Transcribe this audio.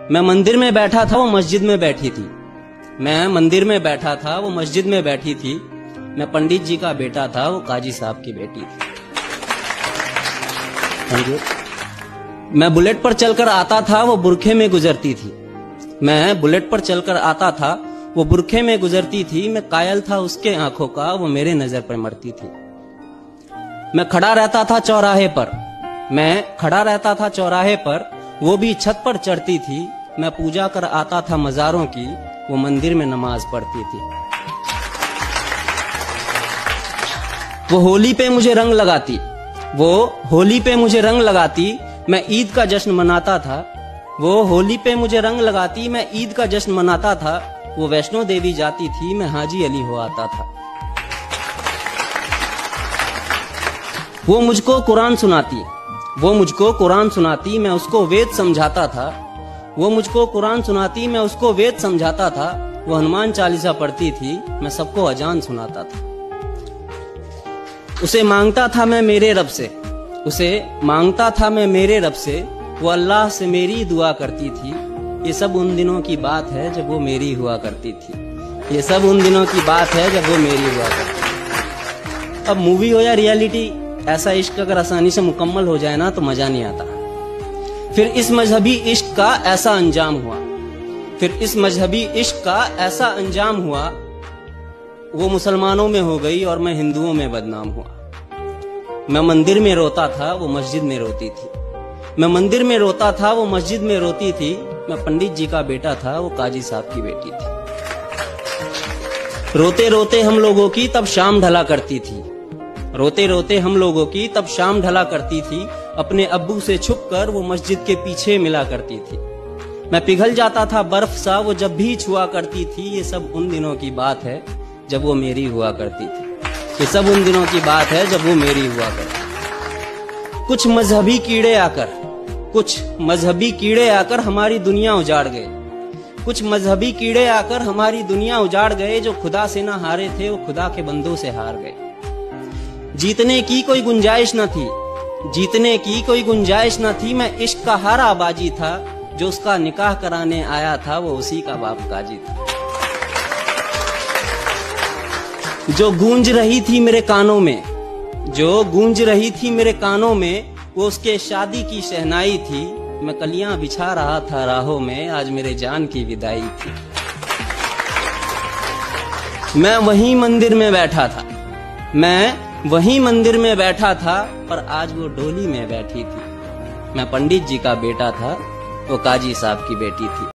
मैं मंदिर में बैठा था, वो मस्जिद में बैठी थी। मैं मंदिर में बैठा था, वो मस्जिद में बैठी थी। मैं पंडित जी का बेटा था, वो काजी साहब की बेटी थी। मैं बुलेट पर चलकर आता था, वो बुरखे में गुजरती थी। मैं बुलेट पर चलकर आता था, वो बुरखे में गुजरती थी। मैं कायल था उसके आंखों का, वो मेरे नजर पर मरती थी। मैं खड़ा रहता था चौराहे पर, मैं खड़ा रहता था चौराहे पर, वो भी छत पर चढ़ती थी। मैं पूजा कर आता था मजारों की, वो मंदिर में नमाज पढ़ती थी। वो होली पे मुझे रंग लगाती, वो होली पे मुझे रंग लगाती। मैं ईद का जश्न मनाता था, वो होली पे मुझे रंग लगाती। मैं ईद का जश्न मनाता था। वो वैष्णो देवी जाती थी, मैं हाजी अली हो आता था। वो मुझको कुरान सुनाती, वो मुझको कुरान सुनाती। मैं उसको वेद समझाता था। वो मुझको कुरान सुनाती, मैं उसको वेद समझाता था। वो हनुमान चालीसा पढ़ती थी, मैं सबको अजान सुनाता था। उसे मांगता था मैं मेरे रब से, उसे मांगता था मैं मेरे रब से। वो अल्लाह से मेरी दुआ करती थी। ये सब उन दिनों की बात है जब वो मेरी हुआ करती थी। ये सब उन दिनों की बात है जब वो मेरी हुआ करती थी। अब मूवी हो या रियलिटी, ऐसा इश्क अगर आसानी से मुकम्मल हो जाए ना तो मजा नहीं आता। फिर इस मजहबी इश्क का ऐसा अंजाम हुआ, फिर इस मजहबी इश्क का ऐसा अंजाम हुआ। वो मुसलमानों में हो गई और मैं हिंदुओं में बदनाम हुआ। मैं मंदिर में रोता था, वो मस्जिद में रोती थी। मैं मंदिर में रोता था, वो मस्जिद में रोती थी। मैं पंडित जी का बेटा था, वो काजी साहब की बेटी थी। रोते रोते हम लोगों की तब शाम ढला करती थी। रोते रोते हम लोगों की तब शाम ढला करती थी। अपने अब्बू से छुपकर वो मस्जिद के पीछे मिला करती थी। मैं पिघल जाता था बर्फ सा, वो जब भी छुआ करती थी। ये सब उन दिनों की बात है जब वो मेरी हुआ करती थी। ये सब उन दिनों की बात है जब वो मेरी हुआ करती थी। कुछ मजहबी कीड़े आकर, कुछ मजहबी कीड़े आकर हमारी दुनिया उजाड़ गए। कुछ मजहबी कीड़े आकर हमारी दुनिया उजाड़ गए। जो खुदा से ना हारे थे, वो खुदा के बंदों से हार गए। जीतने की कोई गुंजाइश न थी, जीतने की कोई गुंजाइश न थी। मैं इश्क का हारा बाजी था। जो उसका निकाह कराने आया था, वो उसी का बाप काजी था। जो गूंज रही थी मेरे कानों में, जो गूंज रही थी मेरे कानों में, वो उसके शादी की शहनाई थी। मैं कलियां बिछा रहा था राहों में, आज मेरे जान की विदाई थी। मैं वहीं मंदिर में बैठा था, मैं वहीं मंदिर में बैठा था, पर आज वो डोली में बैठी थी। मैं पंडित जी का बेटा था, वो काजी साहब की बेटी थी।